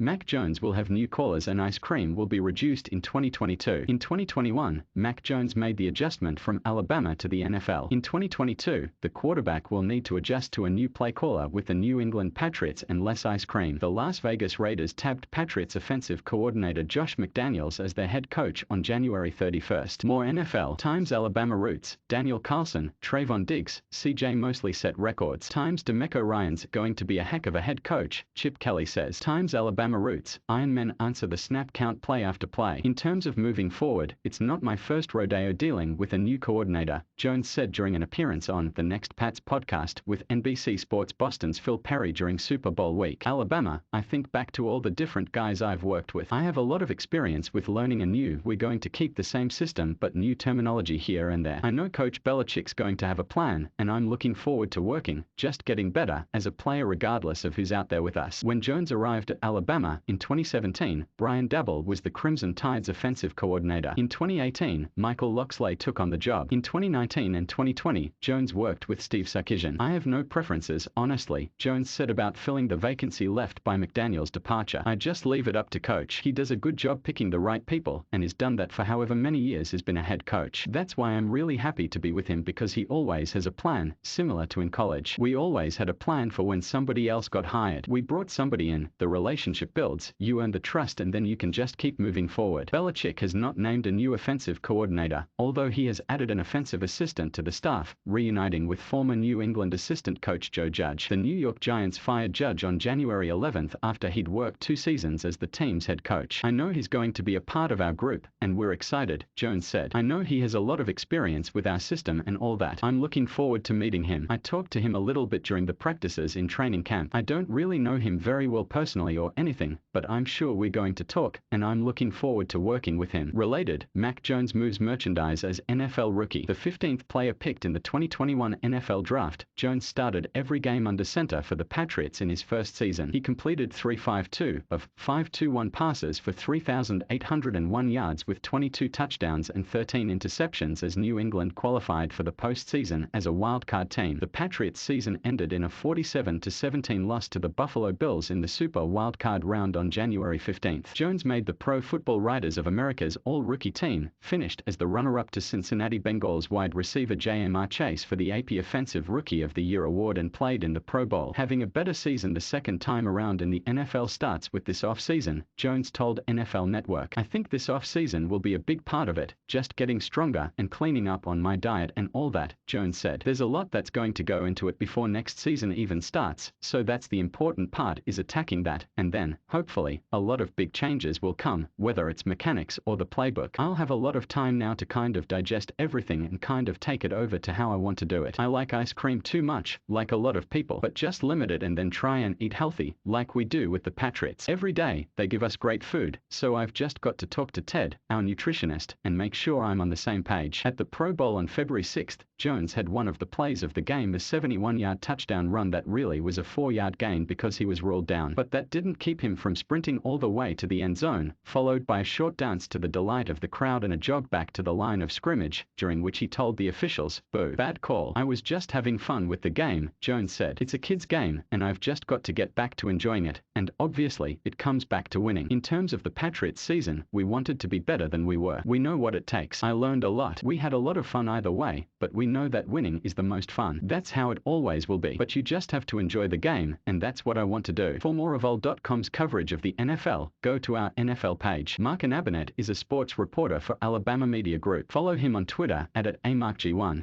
Mac Jones will have new collars and ice cream will be reduced in 2022. In 2021, Mac Jones made the adjustment from Alabama to the NFL. In 2022, the quarterback will need to adjust to a new play caller with the New England Patriots and less ice cream. The Las Vegas Raiders tabbed Patriots offensive coordinator Josh McDaniels as their head coach on January 31st. More NFL Times Alabama roots, Daniel Carlson, Trayvon Diggs, CJ Mosley set records. Times DeMeco Ryans going to be a heck of a head coach, Chip Kelly says. Times Alabama roots, Iron Men answer the snap count play after play. In terms of moving forward, it's not my first rodeo dealing with a new coordinator, Jones said during an appearance on The Next Pats podcast with NBC Sports Boston's Phil Perry during Super Bowl week. Alabama, I think back to all the different guys I've worked with. I have a lot of experience with learning anew. We're going to keep the same system but new terminology here and there. I know Coach Belichick's going to have a plan, and I'm looking forward to working, just getting better as a player regardless of who's out there with us. When Jones arrived at Alabama in 2017, Brian Daboll was the Crimson Tide's offensive coordinator. In 2018, Michael Locksley took on the job. In 2019 and 2020, Jones worked with Steve Sarkisian. I have no preferences, honestly, Jones said about filling the vacancy left by McDaniels' departure. I just leave it up to coach. He does a good job picking the right people, and has done that for however many years has been a head coach. That's why I'm really happy to be with him, because he always has a plan, similar to in college. We always had a plan for when somebody else got hired. We brought somebody in, the relationship builds, you earn the trust, and then you can just keep moving forward. Belichick has not named a new offensive coordinator, although he has added an offensive assistant to the staff, reuniting with former New England assistant coach Joe Judge. The New York Giants fired Judge on January 11th after he'd worked 2 seasons as the team's head coach. I know he's going to be a part of our group, and we're excited, Jones said. I know he has a lot of experience with our system and all that. I'm looking forward to meeting him. I talked to him a little bit during the practices in training camp. I don't really know him very well personally or anything, but I'm sure we're going to talk, and I'm looking forward to working with him. Related, Mac Jones moves merchandise as NFL rookie. The 15th player picked in the 2021 NFL draft, Jones started every game under center for the Patriots in his first season. He completed 352 of 521 passes for 3,801 yards with 22 touchdowns and 13 interceptions as New England qualified for the postseason as a wildcard team. The Patriots season ended in a 47-17 loss to the Buffalo Bills in the Super Wildcard round on January 15th. Jones made the Pro Football Writers of America's all-rookie team, finished as the runner-up to Cincinnati Bengals wide receiver J.M.R. Chase for the AP Offensive Rookie of the Year award and played in the Pro Bowl. Having a better season the second time around in the NFL starts with this offseason, Jones told NFL Network. I think this offseason will be a big part of it, just getting stronger and cleaning up on my diet and all that, Jones said. There's a lot that's going to go into it before next season even starts, so that's the important part, is attacking that, and then, hopefully, a lot of big changes will come, whether it's mechanics or the playbook. I'll have a lot of time now to kind of digest everything and kind of take it over to how I want to do it. I like ice cream too much, like a lot of people, but just limit it and then try and eat healthy, like we do with the Patriots. Every day, they give us great food, so I've just got to talk to Ted, our nutritionist, and make sure I'm on the same page. At the Pro Bowl on February 6th, Jones had one of the plays of the game, the 71-yard touchdown run that really was a 4-yard gain because he was ruled down, but that didn't keep him from sprinting all the way to the end zone, followed by a short dance to the delight of the crowd and a jog back to the line of scrimmage, during which he told the officials, "Boo, bad call. I was just having fun with the game," Jones said. "It's a kid's game, and I've just got to get back to enjoying it, and obviously, it comes back to winning. In terms of the Patriots season, we wanted to be better than we were. We know what it takes. I learned a lot. We had a lot of fun either way, but we know that winning is the most fun. That's how it always will be. But you just have to enjoy the game, and that's what I want to do." For more of all.com's coverage of the NFL, go to our NFL page. Mark Anabanet is a sports reporter for Alabama Media Group. Follow him on Twitter @AmarkG1.